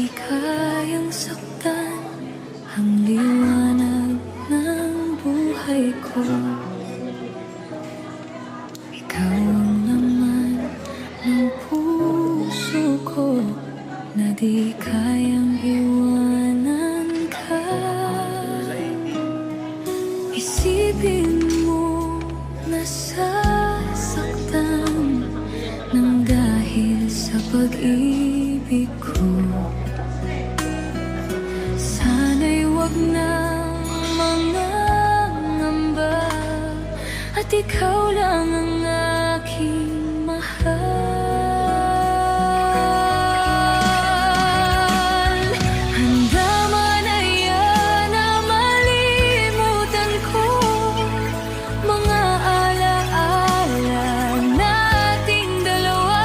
di kayang saktan ang liwanag ng buhay ko. Ikaw ang laman ng puso ko na di kayang iwanan ka. Isipin mo nasasaktan nang dahil sa pag-ibig ko. Sana'y wag nang mangangamba at ikaw lang ang aking mahal. Handa man na yan na malimutan ko mga alaala nating dalawa.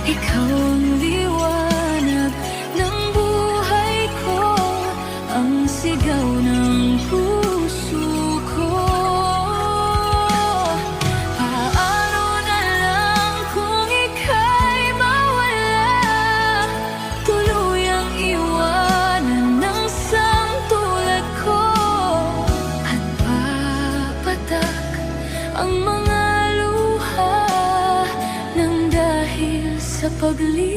Ikaw ang liwanag ng buhay ko, ang sigaw ng puso ko. Paano na lang kung ika'y mawala, tuluyang iwanan ng samtulad ko, at papatak ang mga luha nang dahil sa paglilit